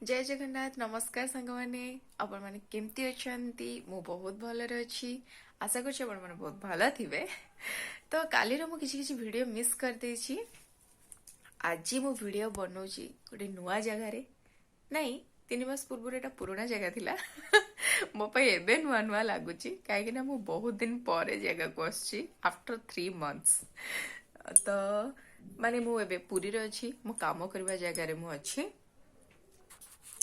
जय जगन्नाथ नमस्कार सांग मैंने आपण मैंने केमती अच्छा मु बहुत भलरे अच्छी आशा कर बहुत भल थे। तो काली मु किसी वीडियो मिस कर देछि। आज मु वीडियो बनाऊँगी गोटे नुआ जगार नहीं 3 मास पूर्व एटा पुराना जगह थिला मो पे एबे नुआ नुआ लगुच कहीं मु बहुत दिन पर जगह को आसछि आफ्टर 3 मंथ्स। तो माने मु एबे पुरी रे अछि मो काम करबा जगह रे मु अछि।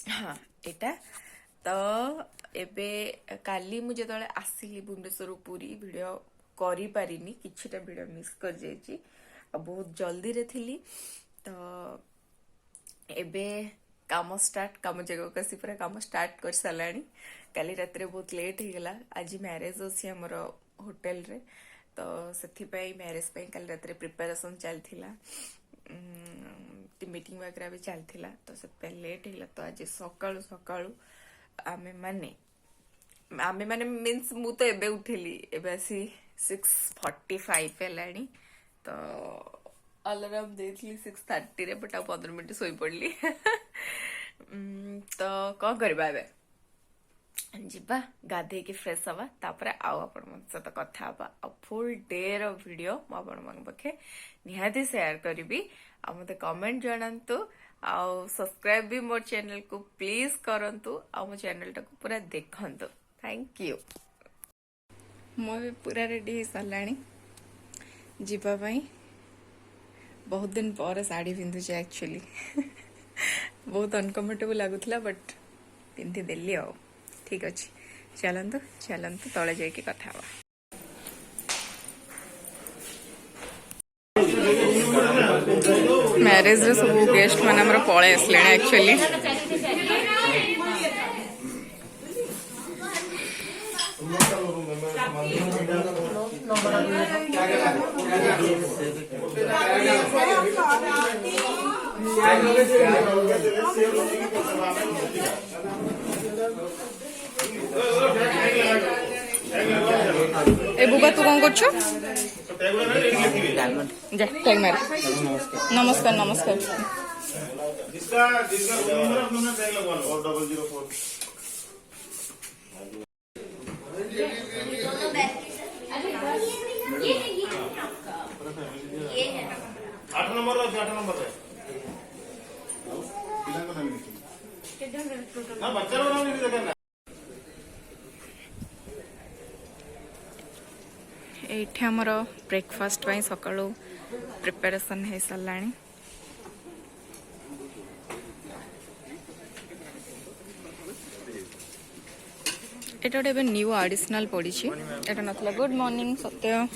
हाँ एटा तो एबे काली मु जतले आसिली भुवनेश्वर पुरी वीडियो करि पारिनी किछिटा वीडियो मिस कर जाइछि बहुत जल्दी रे थिली। तो एबे काम स्टार्ट काम जगह कसी पूरा काम स्टार्ट कर सालानी। काली रात रे बहुत लेट हो गला आज मैरिज अछि हमर होटल रे तो सेथि पई मैरिज पई काली रात रे प्रिपरेशन चलथिला मीटिंग वगैरह भी चलथिला तो से लेट होला। तो आज सकाळु सकाळु आमे माने मीन्स मु तो एबे उठेली एबे आसी 6:45 हेलानी। तो अलार्म देथली 6:30 रे बट 15 मिनिट सोई पड़ली तो कौन करबा एबे जीवा गाधे की फ्रेश हवा तापर आउ आपण मन सहित कथा हवा आ फुल डे रो वीडियो मु आपण मन पखे निहाती शेयर करबी आ मते कमेंट जणांतु आ सब्सक्राइब भी मोर चैनल को प्लीज करंतु आ मो चैनल टा को पूरा देखंतु। Thank you. मो भी पूरा रेडी सलाणी जीवा पई बहुत दिन पर साड़ी पिंधु छ एक्चुअली बहुत अनकंफर्टेबल लागुतला बट पिंधि देली आ ठीक अच्छे चलतु चलतु तले जाइए कथा हवा। मैरिज रे सब गेस्ट माने हमर पळे आसले एक्चुअली ए बुबा तू कौन करछो जा टैग मार नमस्कार नमस्कार जिसका नंबर अपना टैग लगवा लो और 004 8 नंबर है ना बच्चा लोग नहीं देखना एठी हमर ब्रेकफास्ट पई सकाळो प्रिपरेशन हे सलाणी। एटा गोटे न्यू एडिशनल पड़ी एटा नथला। गुड मॉर्निंग सत्य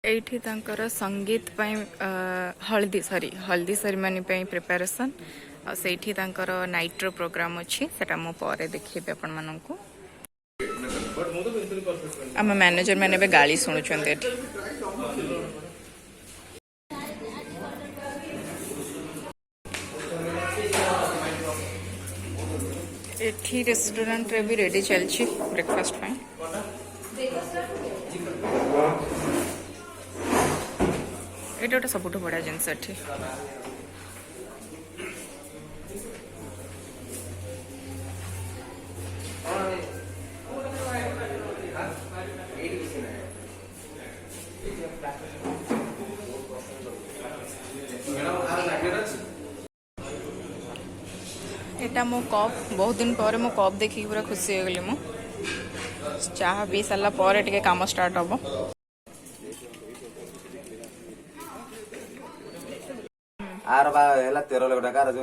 एठी तांकर संगीत पई हल्दी सेरेमनी पई प्रिपरेशन आ सेठी तांकर नाइट प्रोग्राम अछि सेटा मो परे देखिबे अपन माननकु। आम मैनेजर मैंने बे गाली शुणुचंते एठी रेस्टोरेंट रे भी रेडी चलछि ब्रेकफास्ट पई। एटा गोटे सबुठ बड़ा जिनस एठी एटा मो कप बहुत दिन पर मो कप देखी पूरा खुशी हो गली मु चाह पी सारा पर टिके काम स्टार्ट हम आर बा हैला 13 लाख टका जो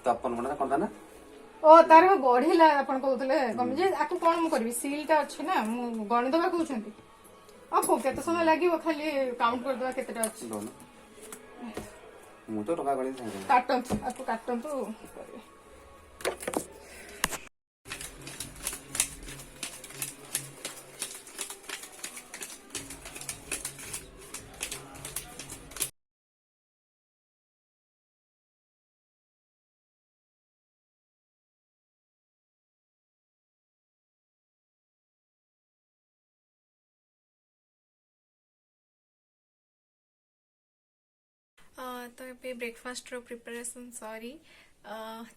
53 मणा कोनता ना ओ तार बढ़िला अपन कहउतले कम जे आकु कोन मु करबी सीलटा अछि ना मु गणि दबा कहउछंती अब केते समय लागिवो खाली काउंट कर दबा केतेटा अछि ମୁଁ ତ ଟଙ୍କା ଗଣି ସାଙ୍ଗେ କାଟନ୍ତୁ ଆକୁ କାଟନ୍ତୁ କରିବେ। तो ये ब्रेकफास्ट रो preparation sorry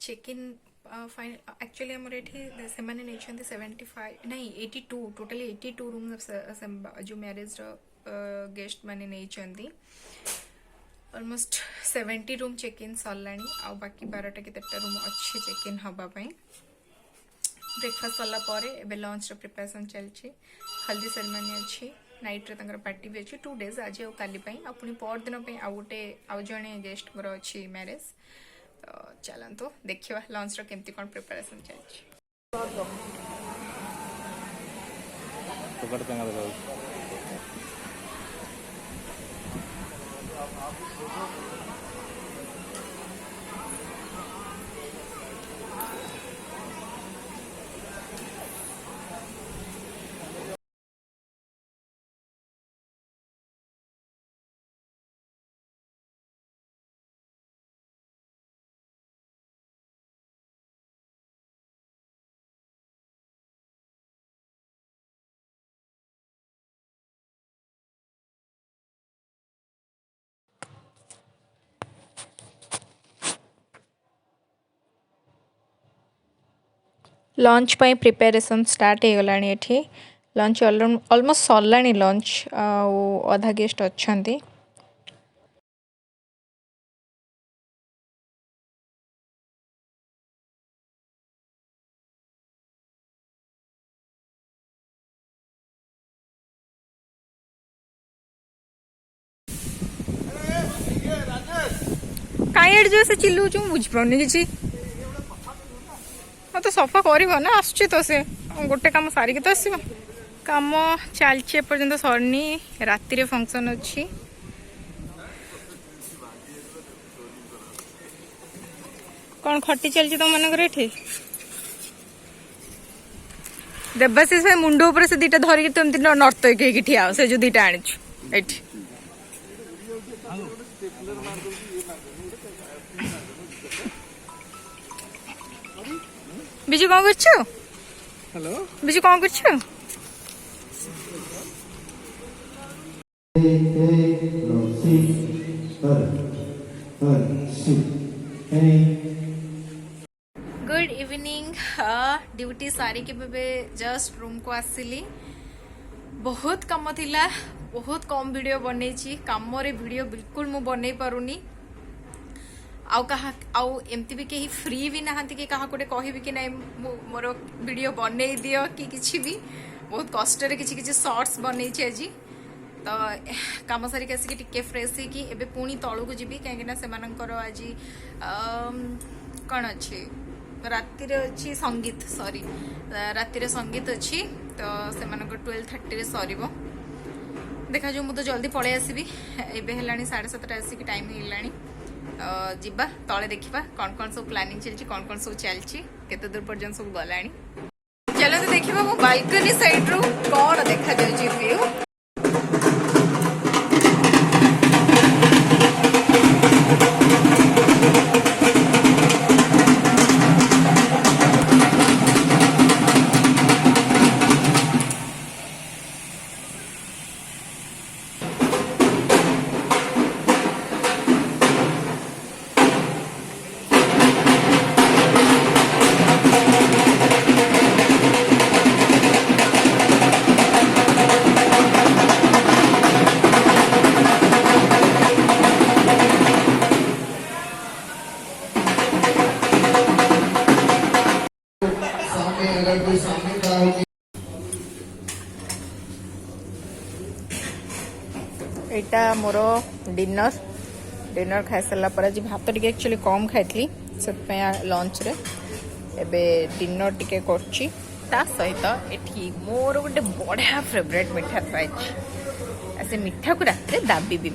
check in fine actually आमर ये से 75 नहीं 82 टोटली 82 रूम जो मैरिज गेस्ट माने नहीं ऑलमोस्ट 70 रूम चेक इन सरलाणी आ बाकी 12टा के रूम अच्छे चेक इन हवापाई ब्रेकफास्ट सरला एबे लंच रो प्रिपरेशन चलछि हल्दी सेरेमनी अच्छी नाइट रे पार्टी भी अच्छी 2 days आज और काली आ पुणी पर दिन आउ गोटे आउ जड़े गेस्ट अच्छी मैरिज तो चलतु देखा लंच रो केमती कौन प्रिपरेशन चलछि। लंच पाई प्रिपरेशन स्टार्ट हो गलानी एठी लंच ऑलमोस्ट सरलानी लंच आधा गेस्ट अच्छंती काई जो से चिल्लू छु बुझ पाउनी किछि तो सफा कर ना आसुची तो से गोटे कम सारिक तो आस कम चलती एपर्तंत सरनी राति फंक्शन अच्छी कौन खटी चलती तुम मन देवाशीष भाई मुंड उपर से दीटा धरिकी तुम नर्तक ठिया से जो दीटा आनी बिजू कौन कर हेलो बिजू कौन कर गुड इवनिंग ड्यूटी सारी के बेबे जस्ट रूम को आसिली बहुत कम थिला बहुत कम वीडियो बनै कम रे वीडियो बिल्कुल मु बनै पारुनी आउ एमती भी कहीं फ्री भी नहांती कि कहा कोटे कहबी कि नहीं मोर वीडियो बनै दियो कि किछि भी बहुत कष्ट रे किछि किछि शॉर्ट्स बनै आज तो काम सारिक आसिक टिके फ्रेश होगी एबे पुणी तलू को जीवी कहीं से आज कौन अच्छी राति अच्छी संगीत सॉरी राति संगीत अच्छी तो से 12:30 सर देखा जो मुझे जल्दी पलि आसबि एबे हेलानी 7:30 आसिक टाइम हेलानी जीवा तले देखा कौन कौन सब प्लानिंग चलती कौन कौन सब चलती केते दूर पर्यंत सब गलानी चलो तो देखा मो बालकनी साइड रू कौन देखा जाउची व्यू यहाँ मोर डिनर खाई सारा पर आज भात टे एक्चुअली कम खाई से लंच रे एबे डिनर टिके करछि ता सहित एठी मोर गोटे बढ़िया फेवरेट मिठा थी ऐसे मिठा को रात दाबी भी